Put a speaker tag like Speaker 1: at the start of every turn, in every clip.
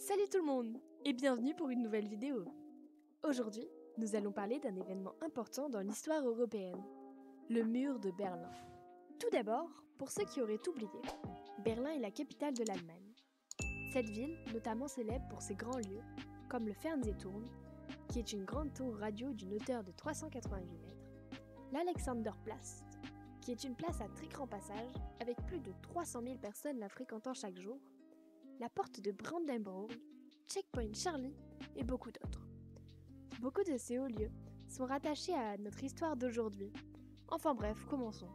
Speaker 1: Salut tout le monde et bienvenue pour une nouvelle vidéo. Aujourd'hui, nous allons parler d'un événement important dans l'histoire européenne, le mur de Berlin. Tout d'abord, pour ceux qui auraient oublié, Berlin est la capitale de l'Allemagne. Cette ville, notamment célèbre pour ses grands lieux, comme le Fernsehturm, qui est une grande tour radio d'une hauteur de 388 mètres, l'Alexanderplatz, qui est une place à très grand passage avec plus de 300 000 personnes la fréquentant chaque jour, la porte de Brandenburg, Checkpoint Charlie et beaucoup d'autres. Beaucoup de ces hauts lieux sont rattachés à notre histoire d'aujourd'hui. Enfin bref, commençons.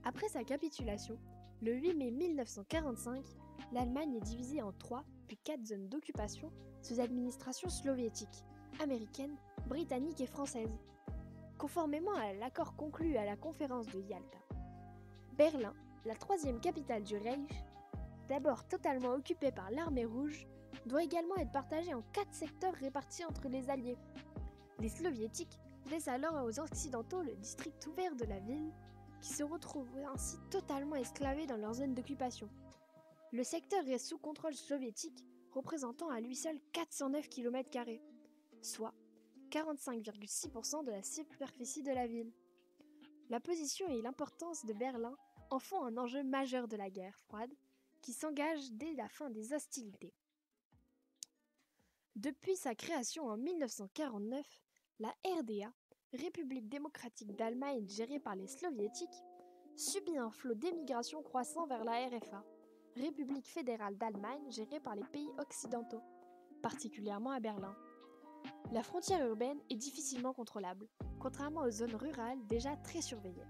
Speaker 1: Après sa capitulation, le 8 mai 1945, l'Allemagne est divisée en 3 puis 4 zones d'occupation sous administration soviétique, américaine, britannique et française, conformément à l'accord conclu à la conférence de Yalta. Berlin, la troisième capitale du Reich, d'abord totalement occupée par l'armée rouge, doit également être partagée en 4 secteurs répartis entre les Alliés. Les Soviétiques laissent alors aux Occidentaux le district ouvert de la ville, qui se retrouvent ainsi totalement esclavés dans leur zone d'occupation. Le secteur reste sous contrôle soviétique, représentant à lui seul 409 km², soit 45,6% de la superficie de la ville. La position et l'importance de Berlin en font un enjeu majeur de la guerre froide, qui s'engage dès la fin des hostilités. Depuis sa création en 1949, la RDA, République démocratique d'Allemagne gérée par les Soviétiques, subit un flot d'émigration croissant vers la RFA, République fédérale d'Allemagne gérée par les pays occidentaux, particulièrement à Berlin. La frontière urbaine est difficilement contrôlable, contrairement aux zones rurales déjà très surveillées.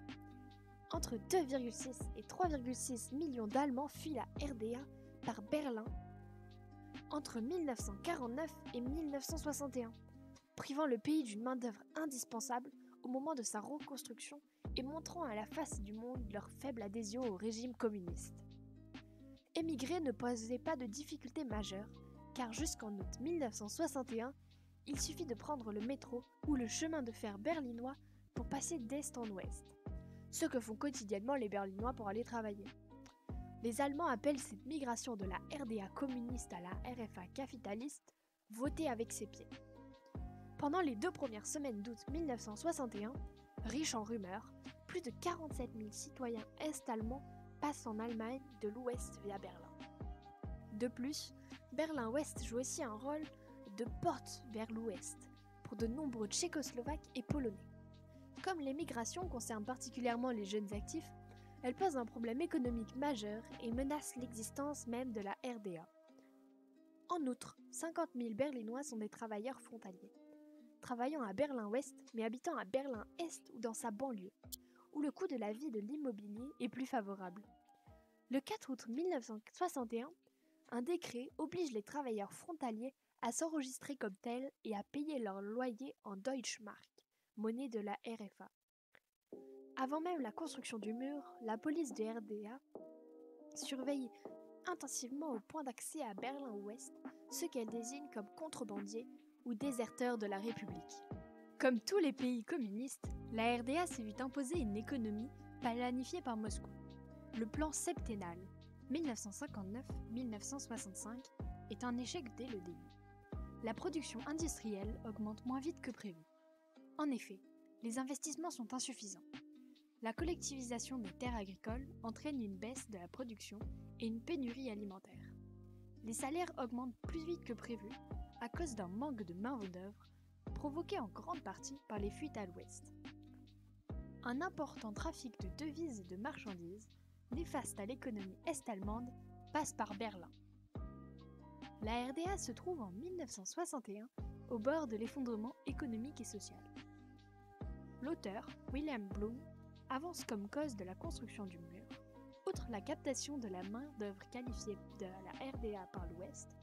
Speaker 1: Entre 2,6 et 3,6 millions d'Allemands fuient la RDA par Berlin entre 1949 et 1961, privant le pays d'une main-d'œuvre indispensable au moment de sa reconstruction et montrant à la face du monde leur faible adhésion au régime communiste. Émigrer ne posait pas de difficultés majeures, car jusqu'en août 1961, il suffit de prendre le métro ou le chemin de fer berlinois pour passer d'est en ouest, ce que font quotidiennement les Berlinois pour aller travailler. Les Allemands appellent cette migration de la RDA communiste à la RFA capitaliste « voter avec ses pieds ». Pendant les 2 premières semaines d'août 1961, riche en rumeurs, plus de 47 000 citoyens est-allemands passent en Allemagne de l'ouest via Berlin. De plus, Berlin-Ouest joue aussi un rôle de porte vers l'ouest pour de nombreux Tchécoslovaques et Polonais. Comme l'émigration concerne particulièrement les jeunes actifs, elle pose un problème économique majeur et menace l'existence même de la RDA. En outre, 50 000 Berlinois sont des travailleurs frontaliers, travaillant à Berlin-Ouest mais habitant à Berlin-Est ou dans sa banlieue, où le coût de la vie de l'immobilier est plus favorable. Le 4 août 1961, un décret oblige les travailleurs frontaliers à s'enregistrer comme tels et à payer leur loyer en Deutschmark, monnaie de la RFA. Avant même la construction du mur, la police de RDA surveille intensivement au point d'accès à Berlin-Ouest ceux qu'elle désigne comme contrebandiers ou déserteurs de la République. Comme tous les pays communistes, la RDA s'est vue imposer une économie planifiée par Moscou. Le plan septennal 1959-1965 est un échec dès le début. La production industrielle augmente moins vite que prévu. En effet, les investissements sont insuffisants. La collectivisation des terres agricoles entraîne une baisse de la production et une pénurie alimentaire. Les salaires augmentent plus vite que prévu à cause d'un manque de main-d'œuvre provoqué en grande partie par les fuites à l'ouest. Un important trafic de devises et de marchandises, néfaste à l'économie est-allemande, passe par Berlin. La RDA se trouve en 1961 au bord de l'effondrement économique et social. L'auteur, William Blum, avance comme cause de la construction du mur, outre la captation de la main-d'œuvre qualifiée de la RDA par l'Ouest,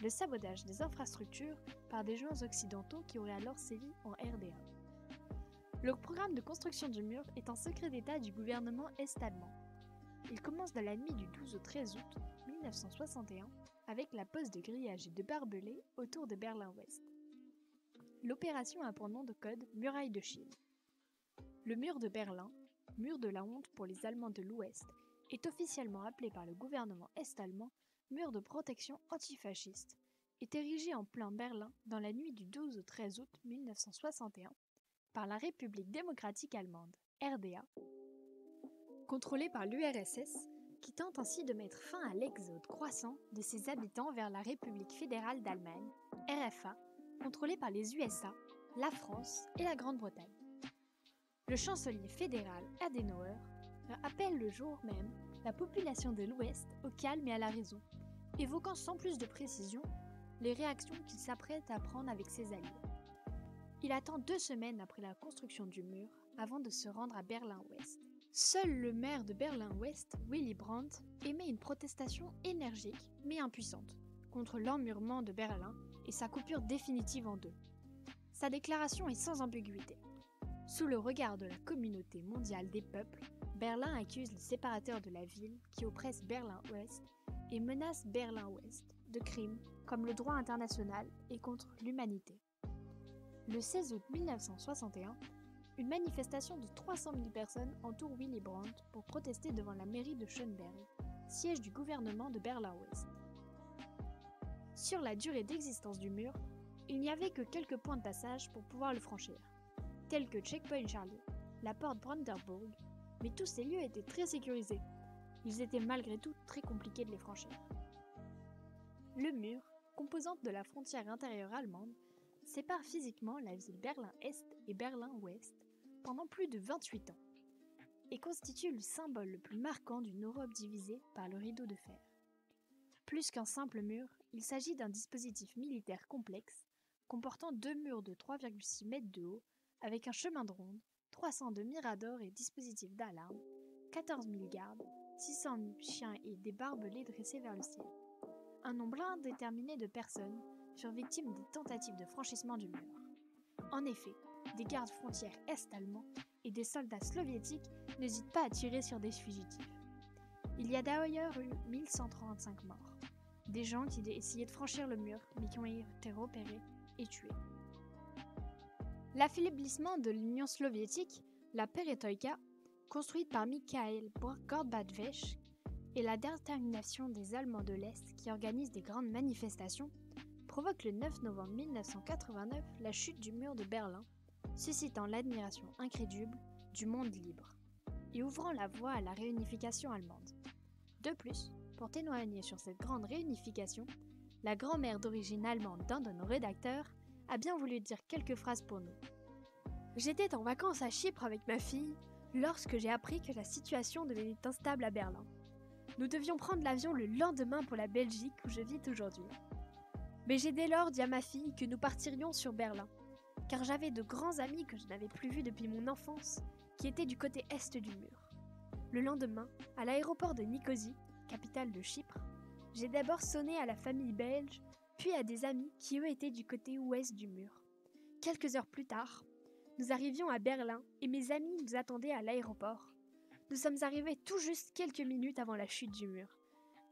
Speaker 1: le sabotage des infrastructures par des joueurs occidentaux qui auraient alors sévi en RDA. Le programme de construction du mur est un secret d'État du gouvernement est-allemand. Il commence dans la nuit du 12 au 13 août 1961 avec la pose de grillages et de barbelés autour de Berlin-Ouest. L'opération a pour nom de code Muraille de Chine. Le mur de Berlin, mur de la honte pour les Allemands de l'Ouest, est officiellement appelé par le gouvernement est-allemand mur de protection antifasciste, est érigé en plein Berlin dans la nuit du 12 au 13 août 1961 par la République démocratique allemande, RDA, contrôlée par l'URSS, qui tente ainsi de mettre fin à l'exode croissant de ses habitants vers la République fédérale d'Allemagne, RFA, contrôlée par les USA, la France et la Grande-Bretagne. Le chancelier fédéral Adenauer appelle le jour même la population de l'Ouest au calme et à la raison, évoquant sans plus de précision les réactions qu'il s'apprête à prendre avec ses alliés. Il attend 2 semaines après la construction du mur avant de se rendre à Berlin-Ouest. Seul le maire de Berlin-Ouest, Willy Brandt, émet une protestation énergique mais impuissante contre l'emmurement de Berlin et sa coupure définitive en deux. Sa déclaration est sans ambiguïté. Sous le regard de la communauté mondiale des peuples, Berlin accuse les séparateurs de la ville qui oppressent Berlin-Ouest et menacent Berlin-Ouest de crimes comme le droit international et contre l'humanité. Le 16 août 1961, une manifestation de 300 000 personnes entoure Willy Brandt pour protester devant la mairie de Schöneberg, siège du gouvernement de Berlin-Ouest. Sur la durée d'existence du mur, il n'y avait que quelques points de passage pour pouvoir le franchir, tels que Checkpoint Charlie, la porte Brandenburg, mais tous ces lieux étaient très sécurisés. Ils étaient malgré tout très compliqués de les franchir. Le mur, composante de la frontière intérieure allemande, sépare physiquement la ville Berlin-Est et Berlin-Ouest pendant plus de 28 ans et constitue le symbole le plus marquant d'une Europe divisée par le rideau de fer. Plus qu'un simple mur, il s'agit d'un dispositif militaire complexe comportant 2 murs de 3,6 mètres de haut avec un chemin de ronde, 302 miradors et dispositifs d'alarme, 14 000 gardes, 600 000 chiens et des barbelés dressés vers le ciel. Un nombre indéterminé de personnes furent victimes des tentatives de franchissement du mur. En effet, des gardes frontières est-allemands et des soldats soviétiques n'hésitent pas à tirer sur des fugitifs. Il y a d'ailleurs eu 1135 morts, des gens qui essayaient de franchir le mur mais qui ont été repérés et tués. L'affaiblissement de l'Union soviétique, la perestroïka, construite par Mikhail Gorbatchev, et la détermination des Allemands de l'Est qui organisent des grandes manifestations provoque le 9 novembre 1989 la chute du mur de Berlin, suscitant l'admiration incrédule du monde libre et ouvrant la voie à la réunification allemande. De plus, pour témoigner sur cette grande réunification, la grand-mère d'origine allemande d'un de nos rédacteurs a bien voulu dire quelques phrases pour nous. J'étais en vacances à Chypre avec ma fille lorsque j'ai appris que la situation devenait instable à Berlin. Nous devions prendre l'avion le lendemain pour la Belgique où je vis aujourd'hui. Mais j'ai dès lors dit à ma fille que nous partirions sur Berlin, car j'avais de grands amis que je n'avais plus vus depuis mon enfance, qui étaient du côté est du mur. Le lendemain, à l'aéroport de Nicosie, capitale de Chypre, j'ai d'abord sonné à la famille belge, puis à des amis qui eux étaient du côté ouest du mur. Quelques heures plus tard, nous arrivions à Berlin et mes amis nous attendaient à l'aéroport. Nous sommes arrivés tout juste quelques minutes avant la chute du mur.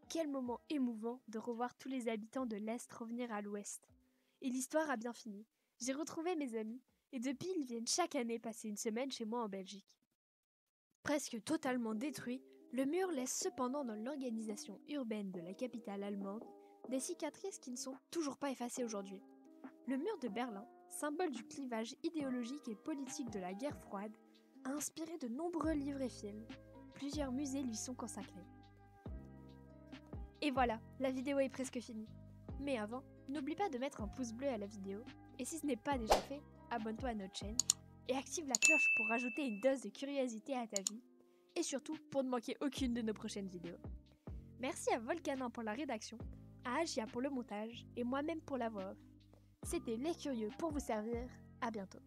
Speaker 1: Quel moment émouvant de revoir tous les habitants de l'Est revenir à l'Ouest. Et l'histoire a bien fini. J'ai retrouvé mes amis et depuis ils viennent chaque année passer une semaine chez moi en Belgique. Presque totalement détruit, le mur laisse cependant dans l'organisation urbaine de la capitale allemande des cicatrices qui ne sont toujours pas effacées aujourd'hui. Le mur de Berlin, symbole du clivage idéologique et politique de la guerre froide, a inspiré de nombreux livres et films. Plusieurs musées lui sont consacrés. Et voilà, la vidéo est presque finie. Mais avant, n'oublie pas de mettre un pouce bleu à la vidéo, et si ce n'est pas déjà fait, abonne-toi à notre chaîne, et active la cloche pour rajouter une dose de curiosité à ta vie, et surtout pour ne manquer aucune de nos prochaines vidéos. Merci à Volcanin pour la rédaction, à Agia pour le montage, et moi-même pour la voix off. C'était Les Curieux pour vous servir, à bientôt.